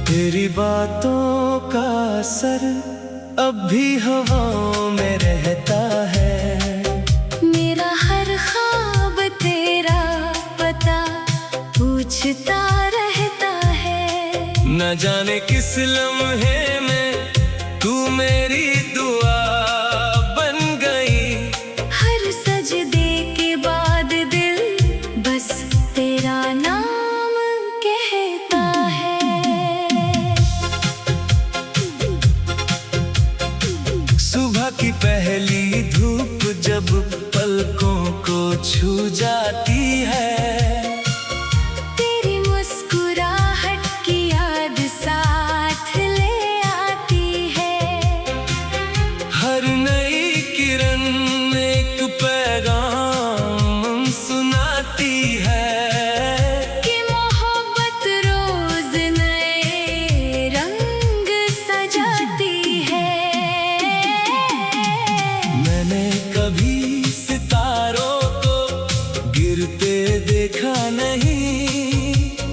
तेरी बातों का असर अब भी हवाओं में रहता है। मेरा हर ख्वाब तेरा पता पूछता रहता है। न जाने किस लम्हे में तू मेरी दुआ बन गई। हर सजदे के बाद दिल बस तेरा नाम कहता है। सुबह की पहली धूप जब पलकों को छू जाती है, तेरी मुस्कुराहट की याद साथ ले आती है। हर नई किरण एक पैगाम सुनाती है कि मोहब्बत रोज नए रंग सजाती है। मैंने कभी सितारों को गिरते देखा नहीं,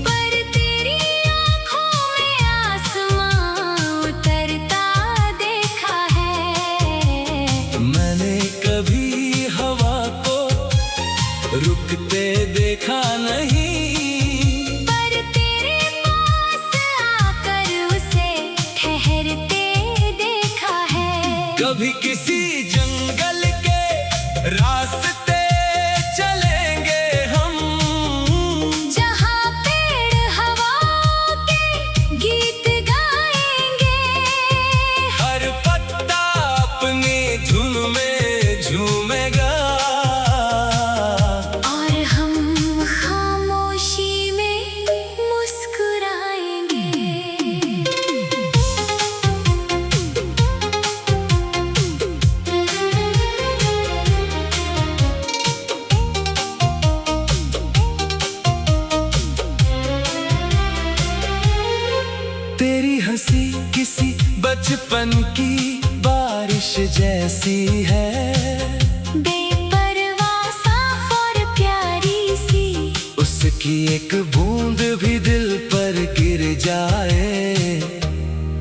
पर तेरी आँखों में आसमां उतरता देखा है। मैंने कभी हवा को रुकते देखा नहीं, पर तेरे पास आकर उसे ठहरते देखा है। कभी किसी जंगल के रास्ते चलेंगे हम, जहाँ पेड़ हवा के गीत गाएंगे। हर पत्ता अपनी धुन में झूमेगा और हम खामोशी में मुस्कुराएंगे। तेरी हंसी किसी बचपन की बारिश जैसी है। बेपरवाह साफ और प्यारी सी, उसकी एक बूंद भी दिल पर गिर जाए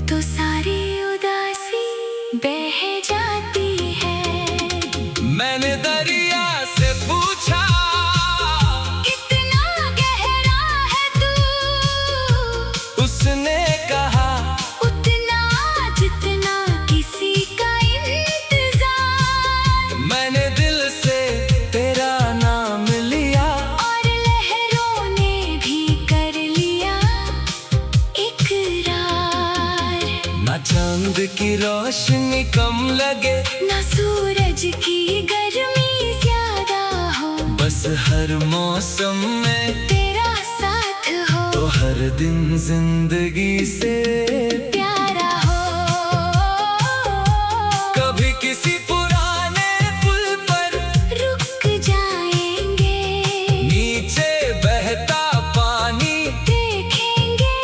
तो सारी उदासी बह जाती है। मैंने दरिया से पूछा कितना गहरा है तू, उसने कहा उतना जितना किसी का इंतजार। मैंने दिल से तेरा नाम लिया और लहरों ने भी कर लिया इकरार। ना चांद की रोशनी कम लगे, ना सूरज की गर्मी ज्यादा हो, बस हर मौसम में तेरा साथ हो तो हर दिन जिंदगी से प्यारा हो। कभी किसी पुराने पुल पर रुक जाएंगे, नीचे बहता पानी देखेंगे।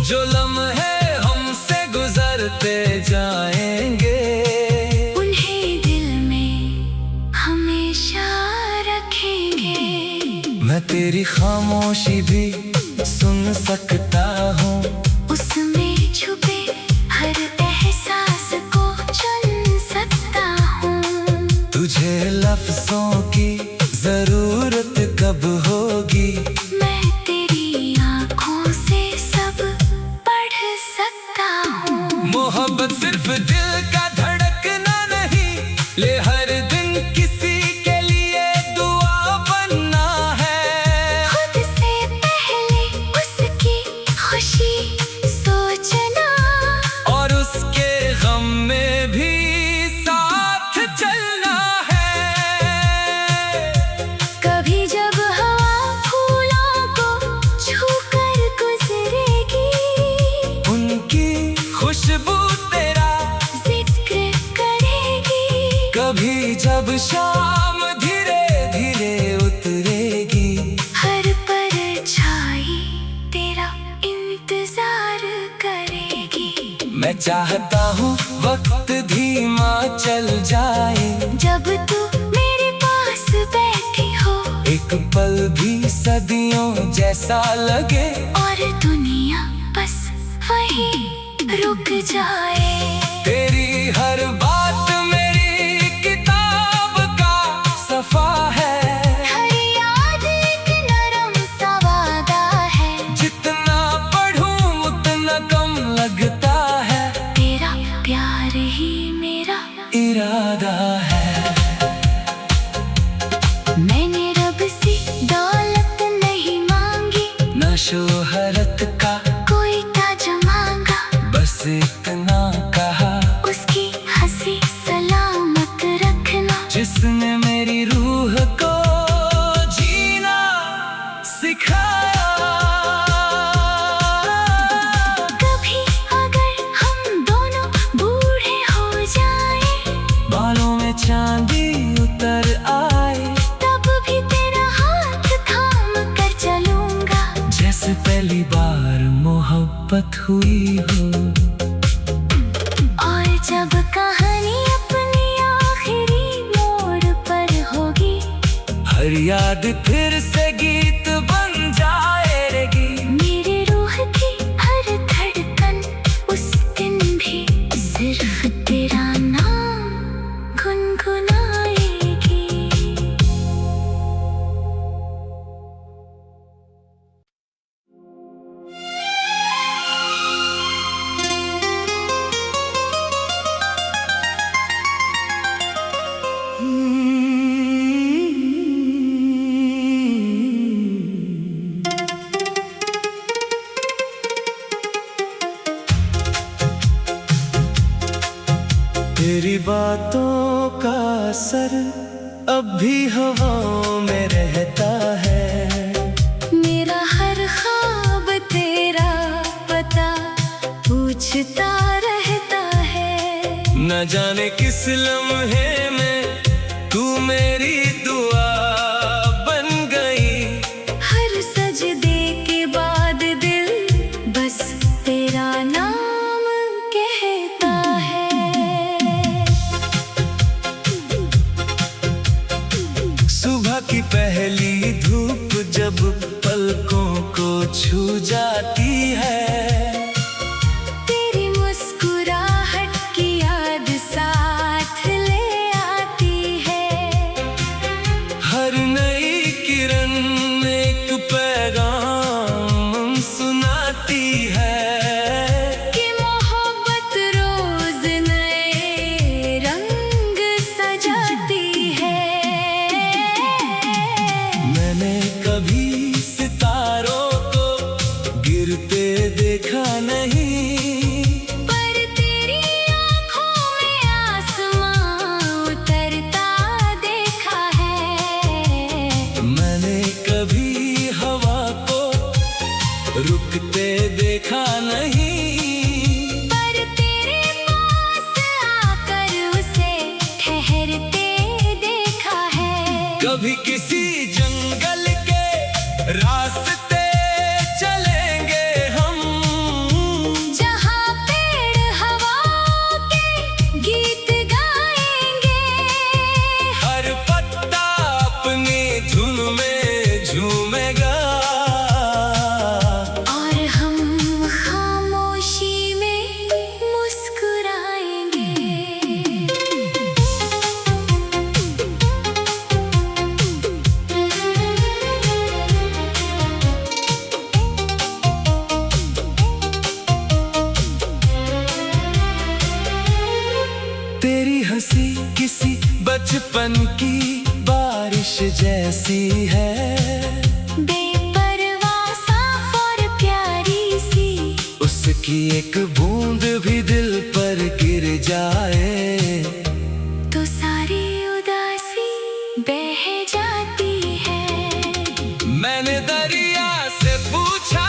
जो लम्हे हमसे गुजरते जाएंगे, उन्हें दिल में हमेशा रखेंगे। मैं तेरी खामोशी भी सुन सकता हूँ, उसमें छुपे हर एहसास को चुन सकता हूँ। तुझे लफ्जों की जरूरत कब होगी, मैं तेरी आँखों से सब पढ़ सकता हूँ। मोहब्बत सिर्फ दिल का धड़कना नहीं, ले हर दिन किसी के लिए दुआ बनना है। खुद से पहले उसकी खुशी सोचना, और उसके गम में भी साथ चलना है। कभी जब हवा फूलों को छूकर गुजरेगी, उनकी खुशबू तेरा जिक्र करेगी। कभी जब शाम धीरे धीरे उतरेगी, हर परछाई तेरा इंतजार करेगी। मैं चाहता हूँ वक्त धीमा चल जाए, जब तू मेरे पास बैठी हो, एक पल भी सदियों जैसा लगे। और दुनिया बस वही रुक जाए। तेरी हर बात मेरी किताब का सफा है, हर याद एक नरम सा वादा है। जितना पढ़ूं उतना कम लगता है, तेरा प्यार ही मेरा इरादा है। मैंने रब से दौलत नहीं मांगी, न शोहरत का कोई ताज मांगा। बस इतना कहा, उसकी हंसी सलामत रखना। जिसने मेरी रूह को जीना सिखाया। कभी अगर हम दोनों बूढ़े हो जाएं, बालों में चांदी उतर आए, तब भी तेरा हाथ थाम कर चलूंगा। जैसे पहली बार मोहब्बत हुई हो। और जब कहानी अपनी आखिरी मोड़ पर होगी, हर याद फिर से गीत बन जाएगी। मेरे रूह की हर धड़कन उस दिन भी सिर्फ तेरा नाम गुनगुनाएगी। तेरी बातों का असर अब भी हवाओं में रहता है। मेरा हर ख्वाब तेरा पता पूछता रहता है। न जाने किस लम्हे में तू मेरी दुआ बन गई। हर सजदे के बाद दिल बस तेरा नाम कहता है। सुबह की पहली धूप जब पलकों को छू जाती है, तेरी मुस्कुराहट की याद साथ ले आती है। हर नई किरण एक पैगाम सुनाती है कि मोहब्बत रोज नए रंग सजाती है। मैंने कभी सितारों को गिरते देखा नहीं, पर तेरी आँखों में आसमां उतरता देखा है। मैंने कभी हवा को रुकते देखा नहीं, पर तेरे पास आकर उसे ठहरते देखा है। कभी किसी जंगल के रास्ते चलेंगे हम, जहाँ पेड़ हवा के गीत गाएंगे। हर पत्ता अपनी धुन में झूमेगा, और हम खामोशी में मुस्कुराएंगे। तेरी हंसी किसी बचपन की बारिश जैसी है। बेपरवाह साफ और प्यारी सी, उसकी एक बूंद भी दिल पर गिर जाए, तो सारी उदासी बह जाती है। मैंने दरिया से पूछा,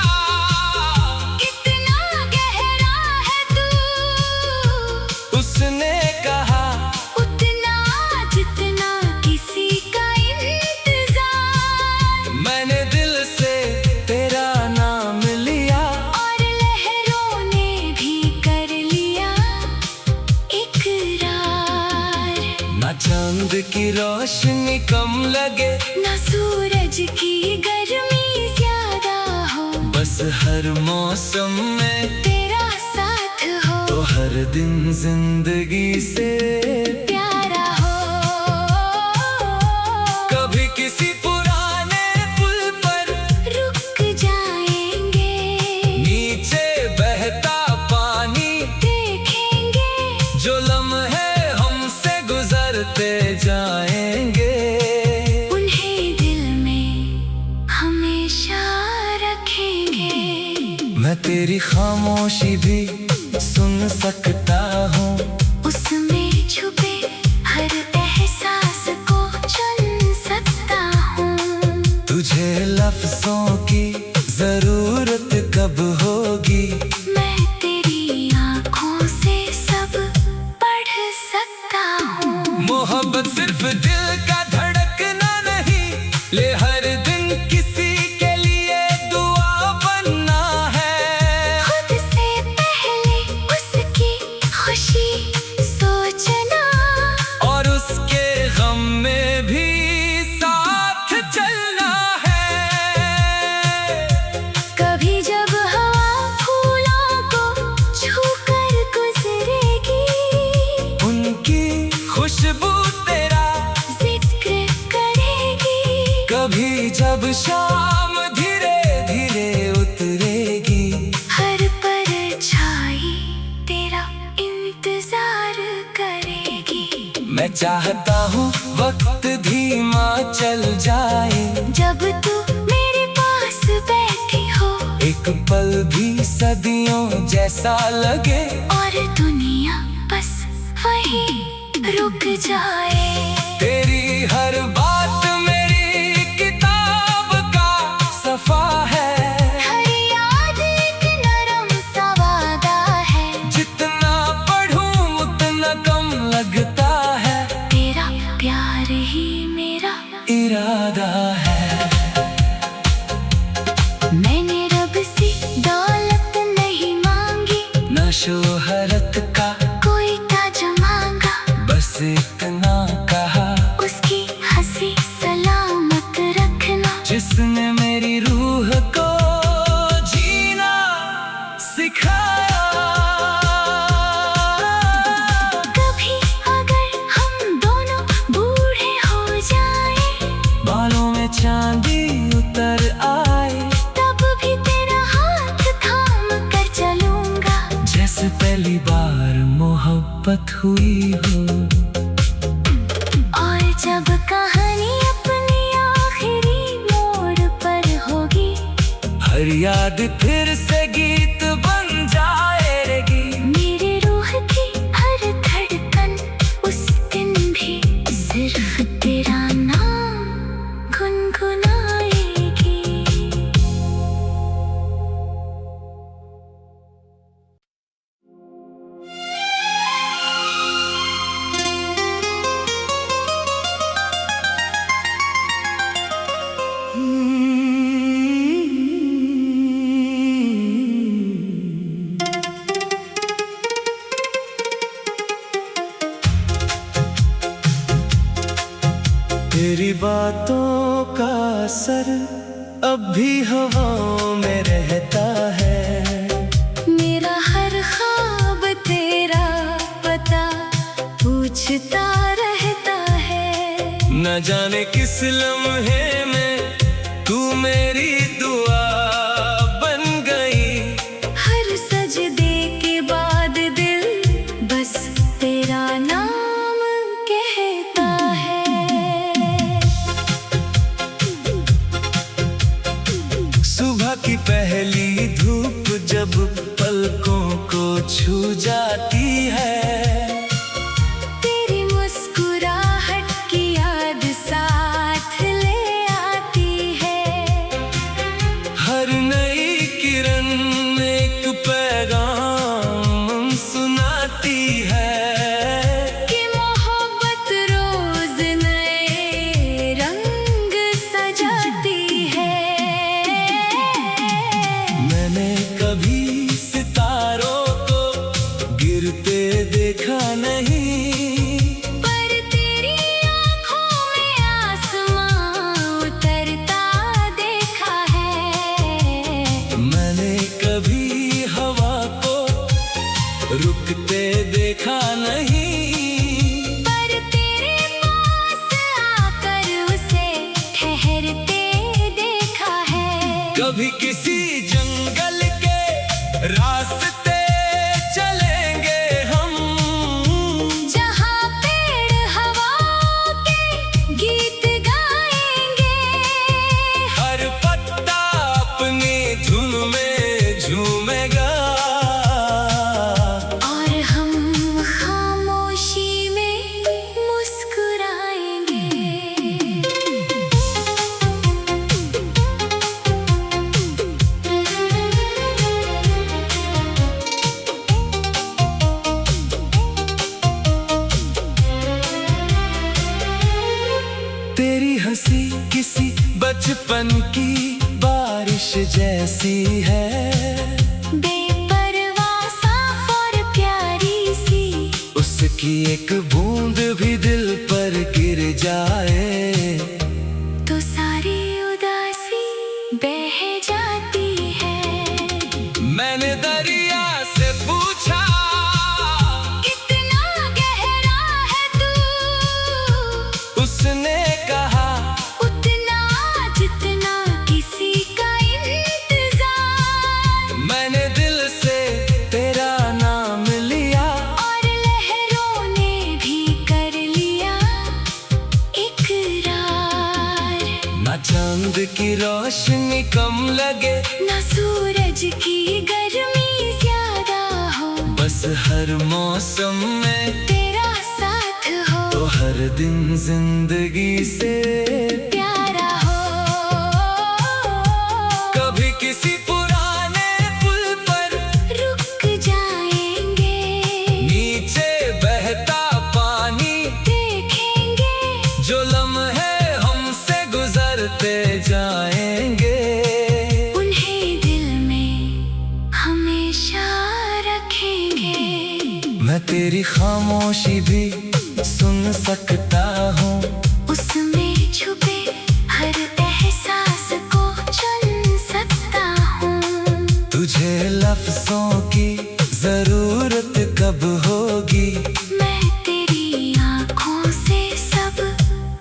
कितना गहरा है तू? उसने कहा उतना जितना किसी का इंतजार। मैंने दिल से तेरा नाम लिया, और लहरों ने भी कर लिया इकरार। ना चांद की रोशनी कम लगे, ना सूरज की गर्मी ज्यादा हो, बस हर मौसम में तेरा साथ हर दिन जिंदगी से प्यारा हो। कभी किसी पुराने पुल पर रुक जाएंगे, नीचे बहता पानी देखेंगे, जो लम्हे हमसे गुजरते जाएंगे। उन्हें दिल में हमेशा रखेंगे। मैं तेरी खामोशी भी सुन सकता हूँ, उसमें छुपे हर एहसास को चुन सकता हूँ। तुझे लफ्जों की जरूरत कब होगी, मैं तेरी आँखों से सब पढ़ सकता हूँ। मोहब्बत सिर्फ दिल का धड़कना नहीं, ले हर दिन किसी के लिए दुआ बनना है। खुद से पहले उसकी खुशी सोचना, और उसके गम में भी साथ चलना है। कभी जब हवा फूलों को छूकर गुजरेगी, उनकी खुशबू तेरा जिक्र करेगी। कभी जब शाम धीरे धीरे उतरेगी, हर परछाई तेरा इंतजार करेगी। मैं चाहता हूँ वक्त धीमा चल जाए, जब तू मेरे पास बैठी हो, एक पल भी सदियों जैसा लगे, और दुनिया बस वहीं रुक जाए। तेरी हर बात मेरी किताब का सफा है। हर याद एक नरम सा वादा है, जितना पढ़ूं उतना कम लगता है, तेरा प्यार ही मेरा इरादा है। मैंने रब से दौलत नहीं मांगी, न शोहरत का कोई ताज मांगा, बस इतना कहा, उसकी हंसी सलामत रखना। जिसने मेरी रूह को जीना सिखाया। कभी अगर हम दोनों बूढ़े हो जाएं, बालों में चांदी उतर आए, तब भी तेरा हाथ थाम कर चलूंगा, जैसे पहली बार मोहब्बत हुई हो। और जब कहानी अपनी आखिरी मोड़ पर होगी, हर याद फिर से गीत बन जाएगी। मेरे रूह की हर धड़कन उस दिन भी सिर्फ तेरा नाम गुनगुनाएगी। तेरी बातों का असर अब भी हवाओं में रहता है। मेरा हर ख्वाब तेरा पता पूछता रहता है। न जाने किस लम्हे में तू मेरी दुआ बन गई। हर सजदे के बाद दिल बस तेरा नाम कहता है। सुबह की पहली धूप जब पलकों को छू जाती है, तेरी मुस्कुराहट की याद साथ ले आती है। हर नई किरण एक पैगाम सुनाती है कि मोहब्बत रोज नए रंग सजाती है। मैंने कभी सितारों को गिरते देखा नहीं, पर तेरे पास आकर उसे ठहरते देखा है। कभी किसी जंगल के रास्ते चलेंगे हम, जहाँ पेड़ हवा के गीत गाएंगे, हर पत्ता अपनी धुन में झूमेगा, और हम खामोशी में मुस्कुराएंगे। तेरी हंसी किसी बचपन की बारिश जैसी है, बेपरवाह साफ और प्यारी सी, उसकी एक बूंद भी दिल पर गिर जाए तो सारी उदासी बह जाती है। मैंने दरिया से पूछा, कितना गहरा है तू, उसने कहा उतना जितना किसी का इंतजार। मैंने दिल से तेरा नाम लिया, और लहरों ने भी कर लिया इकरार। ना चांद की रोशनी कम लगे, ना सूरज की गर्मी ज्यादा हो, बस हर मौसम में तेरा साथ हो तो हर दिन जिंदगी से प्यारा हो। कभी किसी पुराने पुल पर रुक जाएंगे, नीचे बहता पानी देखेंगे, जो लम्हे हमसे गुजरते जाएंगे, उन्हें दिल में हमेशा रखेंगे। मैं तेरी खामोशी भी सुन सकता हूँ, उसमें छुपे हर एहसास को चुन सकता हूँ। तुझे लफ्जों की जरूरत कब होगी, मैं तेरी आँखों से सब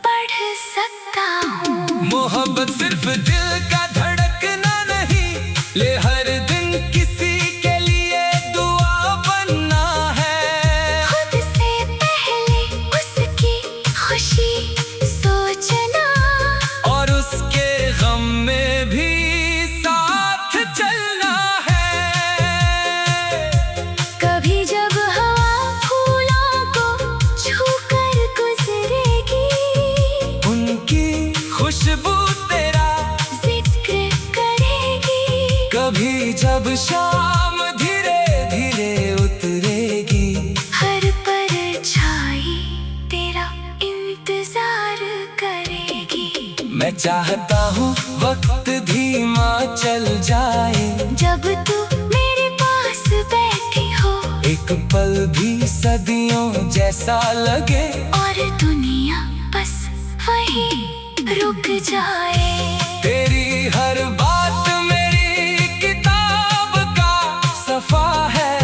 पढ़ सकता हूँ। मोहब्बत सिर्फ दिल का धड़कना नहीं, ले हर दिन किसी के लिए दुआ बनना है। खुद से पहले उसकी खुशी सोचना, और उसके गम में भी साथ चलना है। कभी जब हवा फूलों को छूकर गुजरेगी, उनकी खुशबू तेरा जिक्र करेगी। कभी जब शाम धीरे धीरे उतरेगी, हर परछाई तेरा इंतजार करेगी। मैं चाहता हूँ वक्त धीमा चल जाए, जब तू मेरे पास बैठी हो, एक पल भी सदियों जैसा लगे, और दुनिया बस वहीं रुक जाए। तेरी हर बात मेरी किताब का सफा है,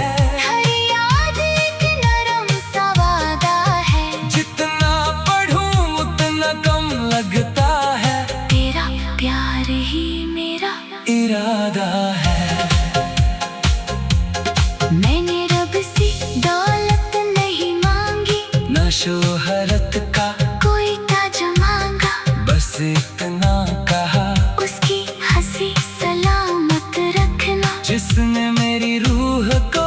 हर याद एक नरम सा वादा है, जितना पढ़ूं उतना कम लगता है, तेरा प्यार ही मेरा इरादा है। मैंने रब से दौलत नहीं मांगी, न शोहरत का कोई ताज मांगा, बस इतना कहा उसकी हंसी सलामत रखना। जिसने मेरी रूह को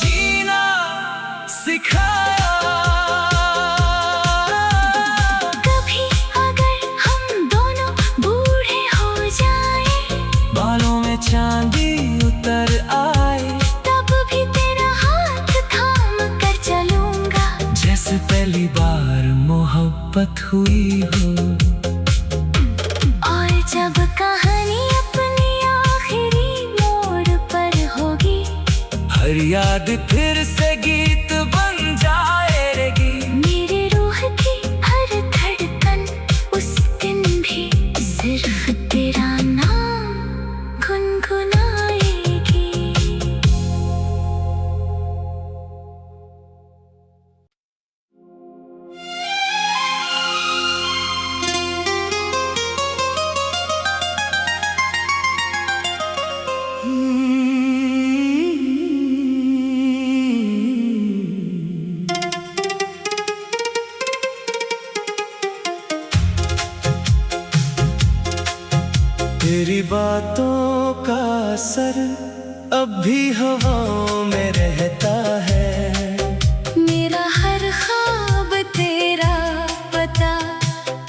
जीना सिखाया। कभी अगर हम दोनों बूढ़े हो जाएं, बालों में चांदी उतर आए, तब भी तेरा हाथ थाम कर चलूंगा, जैसे पहली बार मोहब्बत हुई हो। और जब कहानी अपनी आखिरी मोड़ पर होगी, हर याद फिर से गीत बन जाएगी। मेरे रूह की हर धड़कन उस दिन भी सिर्फ तेरा नाम गुनगुनाएगी। तेरी बातों का असर अब भी हवाओं में रहता है। मेरा हर ख्वाब तेरा पता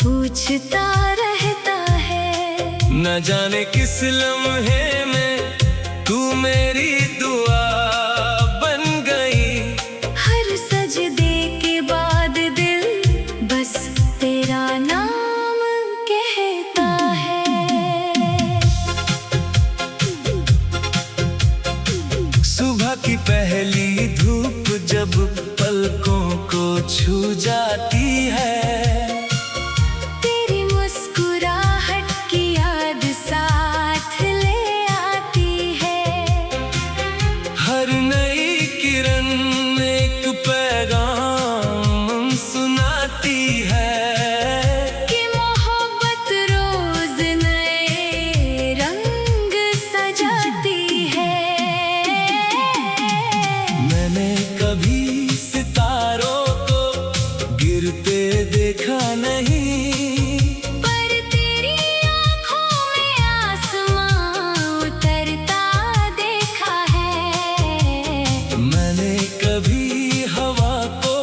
पूछता रहता है। न जाने किस लम्हे में तू मेरी दुआ बन गई। हर सजदे के बाद दिल बस तेरा नाम कहता है। सुबह की पहली धूप जब पलकों को छू जाती है, तेरी मुस्कुराहट की याद साथ ले आती है। हर नई किरण एक पैगाम सुनाती है कि मोहब्बत रोज नए रंग सजाती है। मैंने कभी सितारों को गिरते देखा नहीं, पर तेरी आँखों में आसमां उतरता देखा है। मैंने कभी हवा को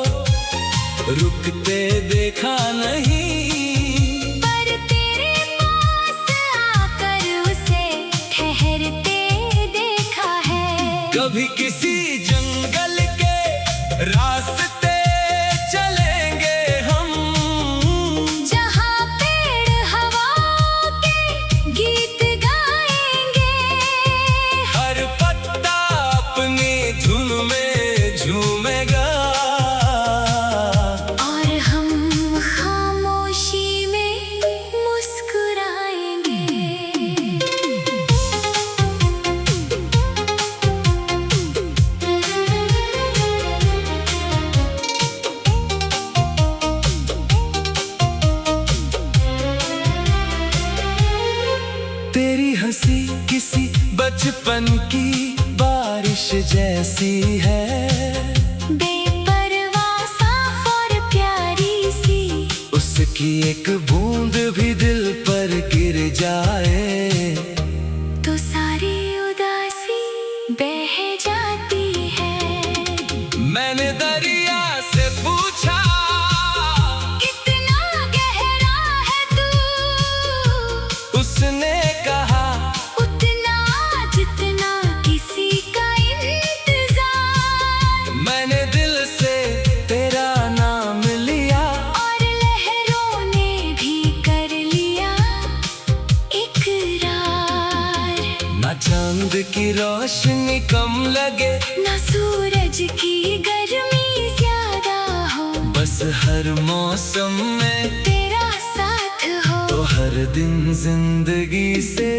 रुकते देखा नहीं, पर तेरे पास आकर उसे ठहरते देखा है। कभी किसी जंगल के रास्ते चलेंगे हम, जहाँ पेड़ हवा के गीत गाएंगे। हर पत्ता अपनी धुन में झूमेगा, और हम खामोशी में मुस्कुराएंगे। तेरी हंसी किसी बचपन की बारिश जैसी है। बेपरवाह साफ और प्यारी सी, उसकी एक बूंद भी दिल पर गिर जाए तो सारी उदासी बह जाती है। मैंने दरिया से पूछा, कितना गहरा है तू, उसने कहा उतना जितना किसी का इंतजार। मैंने दिल से तेरा नाम लिया, और लहरों ने भी कर लिया इकरार। न चांद की रोशनी कम लगे, न सूरज की गर्मी ज्यादा हो, बस हर मौसम में तेरा साथ हो। तो हर दिन जिंदगी से